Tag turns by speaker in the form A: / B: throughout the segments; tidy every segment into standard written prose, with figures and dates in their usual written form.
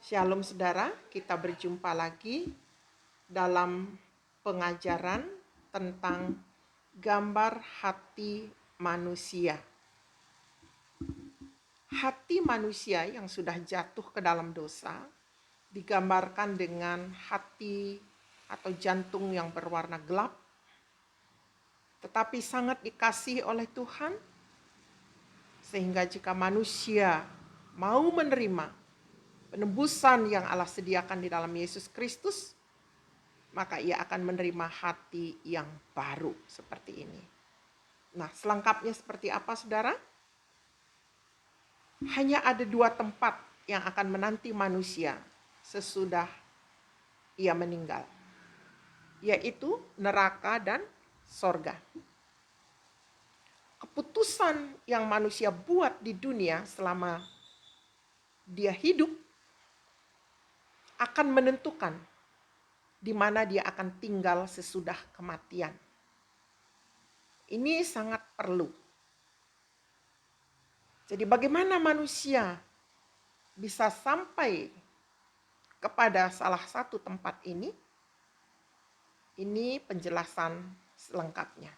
A: Shalom saudara, kita berjumpa lagi dalam pengajaran tentang gambar hati manusia. Hati manusia yang sudah jatuh ke dalam dosa digambarkan dengan hati atau jantung yang berwarna gelap, tetapi sangat dikasihi oleh Tuhan, sehingga jika manusia mau menerima penebusan yang Allah sediakan di dalam Yesus Kristus, maka ia akan menerima hati yang baru seperti ini. Nah, selengkapnya seperti apa, saudara? Hanya ada dua tempat yang akan menanti manusia sesudah ia meninggal, yaitu neraka dan sorga. Keputusan yang manusia buat di dunia selama dia hidup akan menentukan di mana dia akan tinggal sesudah kematian. Ini sangat perlu. Jadi bagaimana manusia bisa sampai kepada salah satu tempat ini? Ini penjelasan selengkapnya.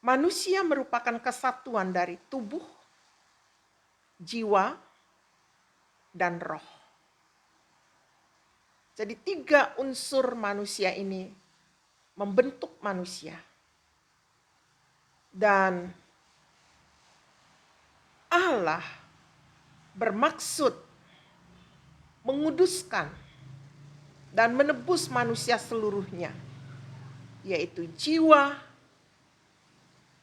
A: Manusia merupakan kesatuan dari tubuh, jiwa, dan roh. Jadi 3 unsur manusia ini membentuk manusia. Dan Allah bermaksud menguduskan dan menebus manusia seluruhnya, yaitu jiwa,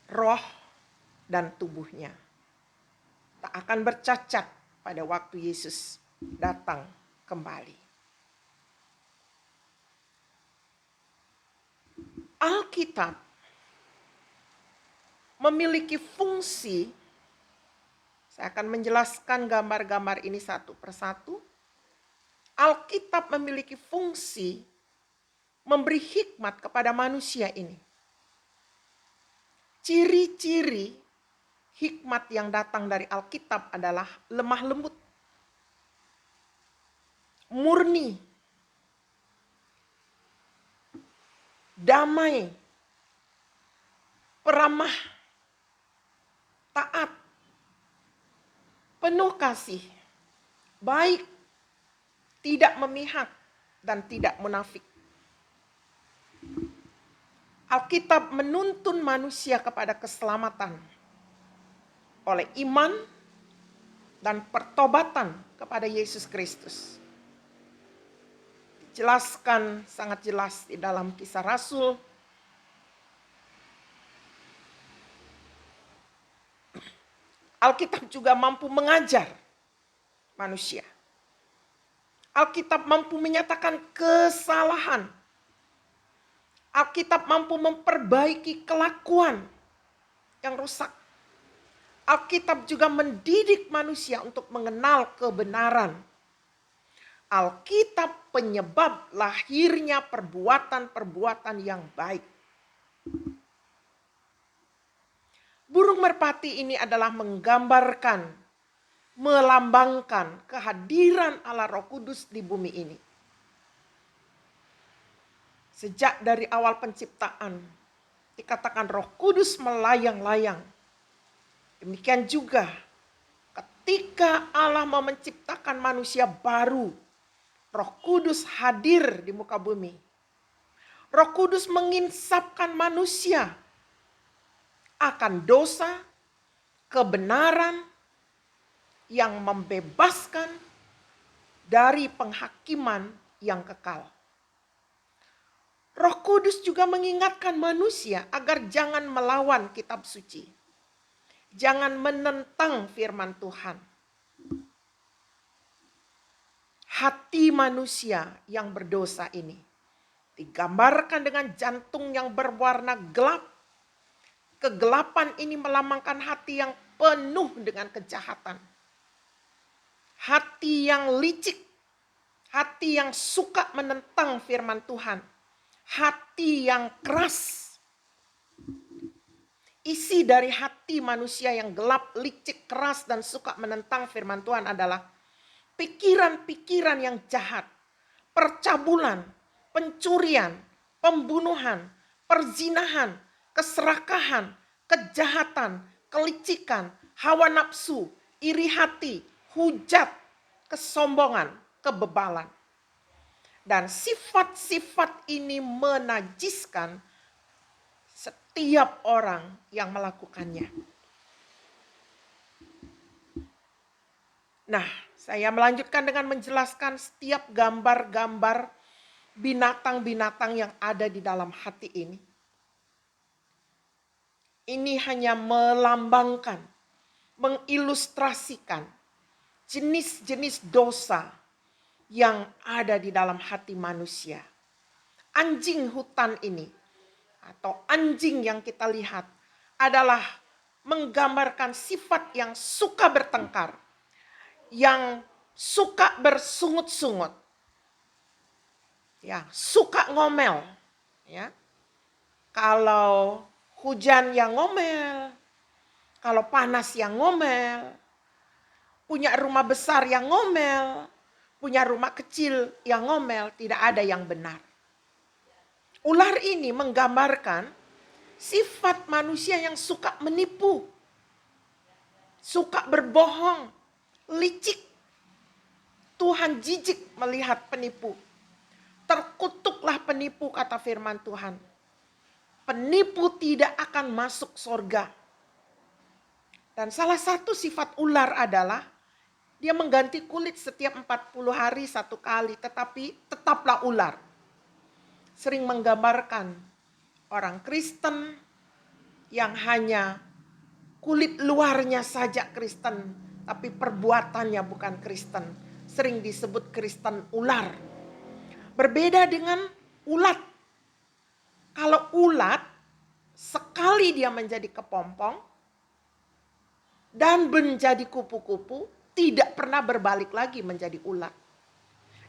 A: roh, dan tubuhnya. Tak akan bercacat pada waktu Yesus datang kembali. Alkitab memiliki fungsi, saya akan menjelaskan gambar-gambar ini satu persatu. Alkitab memiliki fungsi memberi hikmat kepada manusia ini. Ciri-ciri hikmat yang datang dari Alkitab adalah lemah lembut, murni, damai, peramah, taat, penuh kasih, baik, tidak memihak, dan tidak munafik. Alkitab menuntun manusia kepada keselamatan oleh iman dan pertobatan kepada Yesus Kristus. Dijelaskan sangat jelas di dalam Kisah Rasul. Alkitab juga mampu mengajar manusia. Alkitab mampu menyatakan kesalahan. Alkitab mampu memperbaiki kelakuan yang rusak. Alkitab juga mendidik manusia untuk mengenal kebenaran. Alkitab penyebab lahirnya perbuatan-perbuatan yang baik. Burung merpati ini adalah menggambarkan, melambangkan kehadiran Allah Roh Kudus di bumi ini. Sejak dari awal penciptaan, dikatakan Roh Kudus melayang-layang. Demikian juga ketika Allah mau menciptakan manusia baru, Roh Kudus hadir di muka bumi. Roh Kudus menginsapkan manusia akan dosa, kebenaran yang membebaskan dari penghakiman yang kekal. Roh Kudus juga mengingatkan manusia agar jangan melawan kitab suci. Jangan menentang firman Tuhan. Hati manusia yang berdosa ini digambarkan dengan jantung yang berwarna gelap. Kegelapan ini melambangkan hati yang penuh dengan kejahatan. Hati yang licik. Hati yang suka menentang firman Tuhan. Hati yang keras. Isi dari hati manusia yang gelap, licik, keras, dan suka menentang firman Tuhan adalah pikiran-pikiran yang jahat, percabulan, pencurian, pembunuhan, perzinahan, keserakahan, kejahatan, kelicikan, hawa nafsu, iri hati, hujat, kesombongan, kebebalan. Dan sifat-sifat ini menajiskan setiap orang yang melakukannya. Nah, saya melanjutkan dengan menjelaskan setiap gambar-gambar binatang-binatang yang ada di dalam hati ini. Ini hanya melambangkan, mengilustrasikan jenis-jenis dosa yang ada di dalam hati manusia. Anjing hutan ini atau anjing yang kita lihat adalah menggambarkan sifat yang suka bertengkar, yang suka bersungut-sungut, ya, suka ngomel, ya. Kalau hujan yang ngomel, kalau panas yang ngomel, punya rumah besar yang ngomel, punya rumah kecil yang ngomel, tidak ada yang benar. Ular ini menggambarkan sifat manusia yang suka menipu, suka berbohong, licik. Tuhan jijik melihat penipu. Terkutuklah penipu, kata firman Tuhan. Penipu tidak akan masuk surga. Dan salah satu sifat ular adalah dia mengganti kulit setiap 40 hari satu kali, tetapi tetaplah ular. Sering menggambarkan orang Kristen yang hanya kulit luarnya saja Kristen, tapi perbuatannya bukan Kristen. Sering disebut Kristen ular. Berbeda dengan ulat. Kalau ulat, sekali dia menjadi kepompong dan menjadi kupu-kupu, tidak pernah berbalik lagi menjadi ulat.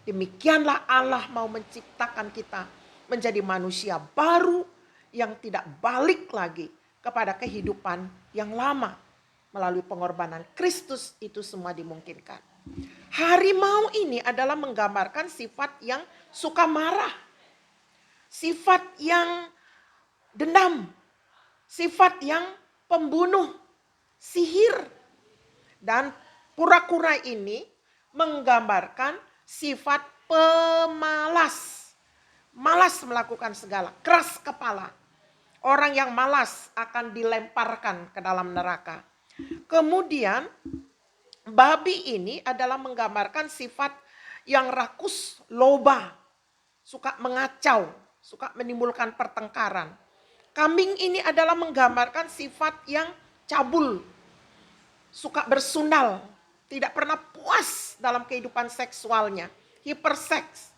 A: Demikianlah Allah mau menciptakan kita menjadi manusia baru yang tidak balik lagi kepada kehidupan yang lama. Melalui pengorbanan Kristus itu semua dimungkinkan. Harimau ini adalah menggambarkan sifat yang suka marah, sifat yang dendam, sifat yang pembunuh, sihir. Dan kura-kura ini menggambarkan sifat pemalas. Malas melakukan segala, keras kepala. Orang yang malas akan dilemparkan ke dalam neraka. Kemudian babi ini adalah menggambarkan sifat yang rakus, loba, suka mengacau, suka menimbulkan pertengkaran. Kambing ini adalah menggambarkan sifat yang cabul, suka bersundal, tidak pernah puas dalam kehidupan seksualnya, hiperseks.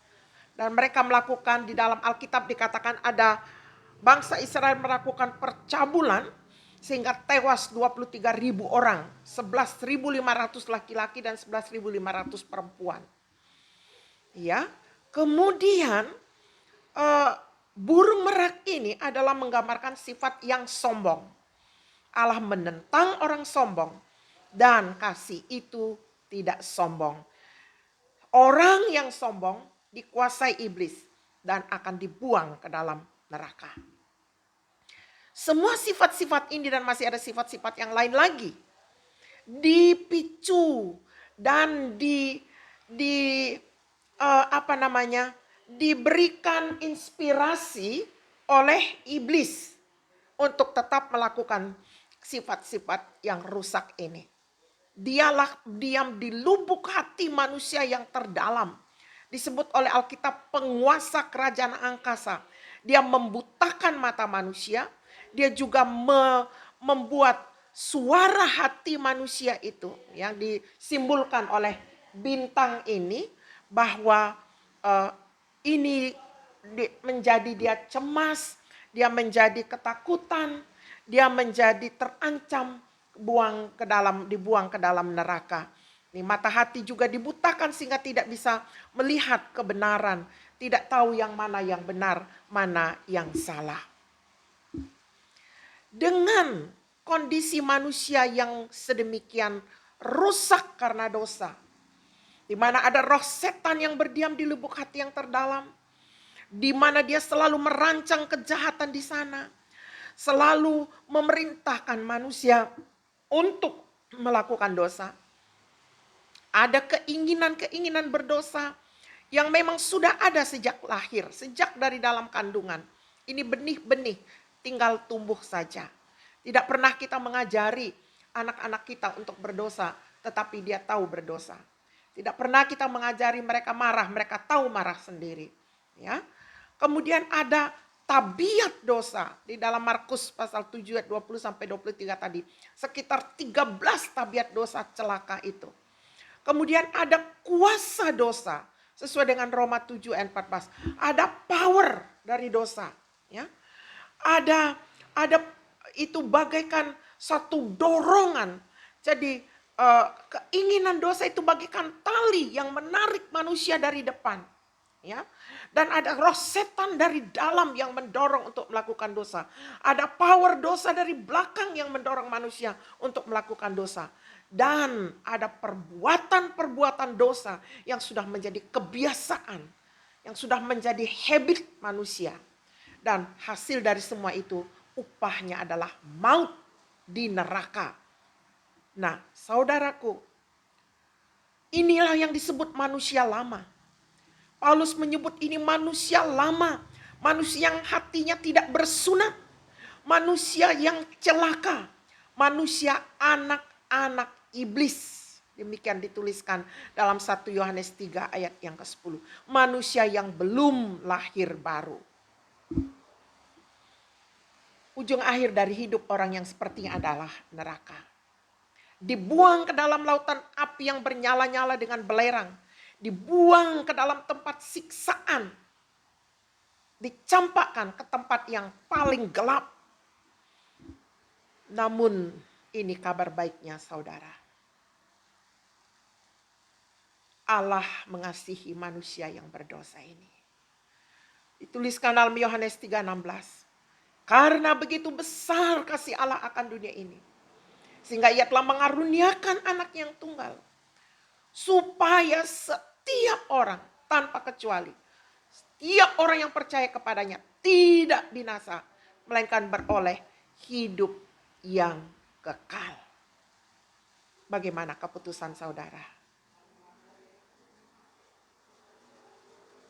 A: Dan mereka melakukan, di dalam Alkitab dikatakan ada bangsa Israel melakukan percabulan sehingga tewas 23.000 orang, 11.500 laki-laki dan 11.500 perempuan. Ya, kemudian burung merak ini adalah menggambarkan sifat yang sombong. Allah menentang orang sombong dan kasih itu tidak sombong. Orang yang sombong dikuasai iblis dan akan dibuang ke dalam neraka. Semua sifat-sifat ini dan masih ada sifat-sifat yang lain lagi dipicu dan diberikan inspirasi oleh iblis untuk tetap melakukan sifat-sifat yang rusak ini. Dialah diam di lubuk hati manusia yang terdalam. Disebut oleh Alkitab penguasa kerajaan angkasa. Dia membutakan mata manusia. Dia juga membuat suara hati manusia itu yang disimbolkan oleh bintang ini. Bahwa ini menjadi dia cemas. Dia menjadi ketakutan. Dia menjadi terancam dibuang ke dalam neraka. Mata hati juga dibutakan sehingga tidak bisa melihat kebenaran. Tidak tahu yang mana yang benar, mana yang salah. dengan kondisi manusia yang sedemikian rusak karena dosa, di mana ada roh setan yang berdiam di lubuk hati yang terdalam, di mana dia selalu merancang kejahatan di sana, selalu memerintahkan manusia untuk melakukan dosa. Ada keinginan-keinginan berdosa yang memang sudah ada sejak lahir, sejak dari dalam kandungan. Ini benih-benih tinggal tumbuh saja. Tidak pernah kita mengajari anak-anak kita untuk berdosa, tetapi dia tahu berdosa. Tidak pernah kita mengajari mereka marah, mereka tahu marah sendiri. Ya. Kemudian ada tabiat dosa di dalam Markus pasal 7 ayat 20 sampai 23 tadi. Sekitar 13 tabiat dosa celaka itu. Kemudian ada kuasa dosa sesuai dengan Roma 7 ayat 14. Ada power dari dosa, ya. Ada itu bagaikan satu dorongan. Jadi keinginan dosa itu bagaikan tali yang menarik manusia dari depan, ya. Dan ada roh setan dari dalam yang mendorong untuk melakukan dosa. Ada power dosa dari belakang yang mendorong manusia untuk melakukan dosa. Dan ada perbuatan-perbuatan dosa yang sudah menjadi kebiasaan, yang sudah menjadi habit manusia. Dan hasil dari semua itu upahnya adalah maut di neraka. Nah, saudaraku, inilah yang disebut manusia lama. Paulus menyebut ini manusia lama, manusia yang hatinya tidak bersunat, manusia yang celaka, manusia anak-anak iblis. Demikian dituliskan dalam 1 Yohanes 3 ayat yang ke-10. Manusia yang belum lahir baru. Ujung akhir dari hidup orang yang sepertinya adalah neraka. Dibuang ke dalam lautan api yang bernyala-nyala dengan belerang. Dibuang ke dalam tempat siksaan. Dicampakkan ke tempat yang paling gelap. Namun ini kabar baiknya saudara. Allah mengasihi manusia yang berdosa ini. Dituliskan dalam Yohanes 3:16. Karena begitu besar kasih Allah akan dunia ini. Sehingga ia telah mengaruniakan anak yang tunggal. Supaya setiap orang tanpa kecuali, setiap orang yang percaya kepadanya tidak binasa, melainkan beroleh hidup yang kekal. Bagaimana keputusan saudara?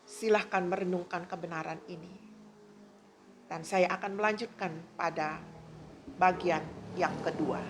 A: Silahkan merenungkan kebenaran ini. Dan saya akan melanjutkan pada bagian yang kedua.